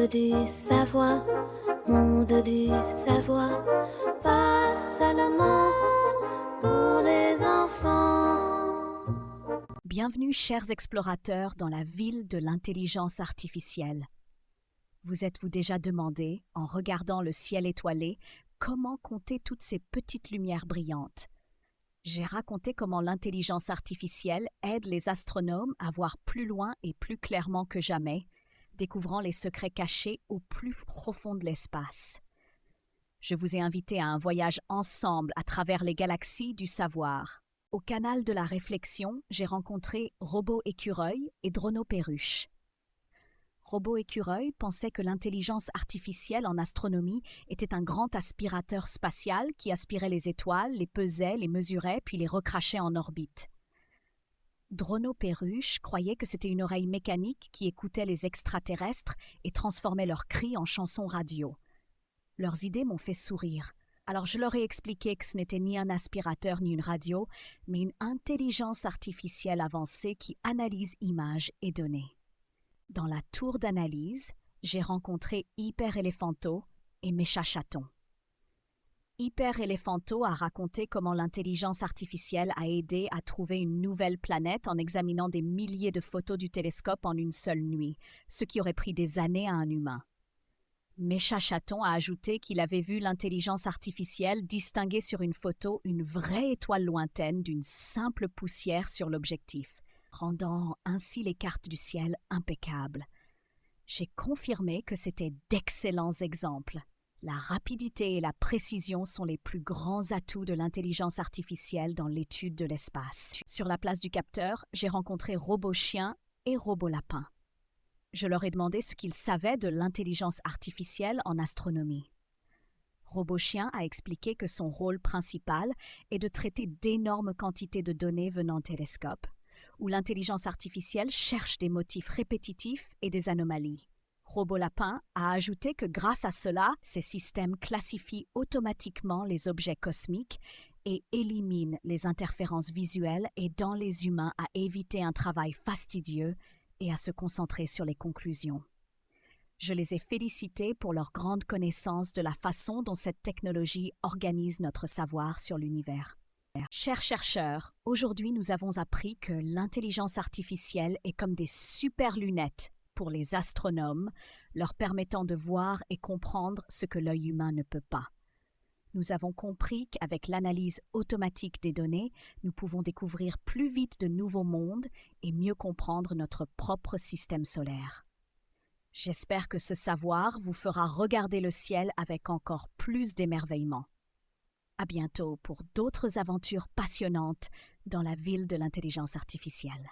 du savoir, monde du savoir, pas seulement pour les enfants. Bienvenue, chers explorateurs, dans la ville de l'intelligence artificielle. Vous êtes-vous déjà demandé, en regardant le ciel étoilé, comment compter toutes ces petites lumières brillantes? J'ai raconté comment l'intelligence artificielle aide les astronomes à voir plus loin et plus clairement que jamais, découvrant les secrets cachés au plus profond de l'espace. Je vous ai invité à un voyage ensemble à travers les galaxies du savoir. Au canal de la réflexion, j'ai rencontré Robot Écureuil et Drono Perruche. Robot Écureuil pensait que l'intelligence artificielle en astronomie était un grand aspirateur spatial qui aspirait les étoiles, les pesait, les mesurait puis les recrachait en orbite. Drono Perruche croyait que c'était une oreille mécanique qui écoutait les extraterrestres et transformait leurs cris en chansons radio. Leurs idées m'ont fait sourire. Alors je leur ai expliqué que ce n'était ni un aspirateur ni une radio, mais une intelligence artificielle avancée qui analyse images et données. Dans la tour d'analyse, j'ai rencontré Hyper Elephanto et Mécha Chaton. Hyper Elephanto a raconté comment l'intelligence artificielle a aidé à trouver une nouvelle planète en examinant des milliers de photos du télescope en une seule nuit, ce qui aurait pris des années à un humain. Mécha Chaton a ajouté qu'il avait vu l'intelligence artificielle distinguer sur une photo une vraie étoile lointaine d'une simple poussière sur l'objectif, rendant ainsi les cartes du ciel impeccables. J'ai confirmé que c'était d'excellents exemples. La rapidité et la précision sont les plus grands atouts de l'intelligence artificielle dans l'étude de l'espace. Sur la place du capteur, j'ai rencontré Robot Chien et Robot Lapin. Je leur ai demandé ce qu'ils savaient de l'intelligence artificielle en astronomie. Robot Chien a expliqué que son rôle principal est de traiter d'énormes quantités de données venant du télescope, où l'intelligence artificielle cherche des motifs répétitifs et des anomalies. Robot Lapin a ajouté que grâce à cela, ces systèmes classifient automatiquement les objets cosmiques et éliminent les interférences visuelles, aidant les humains à éviter un travail fastidieux et à se concentrer sur les conclusions. Je les ai félicités pour leur grande connaissance de la façon dont cette technologie organise notre savoir sur l'univers. Chers chercheurs, aujourd'hui nous avons appris que l'intelligence artificielle est comme des super lunettes pour les astronomes, leur permettant de voir et comprendre ce que l'œil humain ne peut pas. Nous avons compris qu'avec l'analyse automatique des données, nous pouvons découvrir plus vite de nouveaux mondes et mieux comprendre notre propre système solaire. J'espère que ce savoir vous fera regarder le ciel avec encore plus d'émerveillement. À bientôt pour d'autres aventures passionnantes dans la ville de l'intelligence artificielle.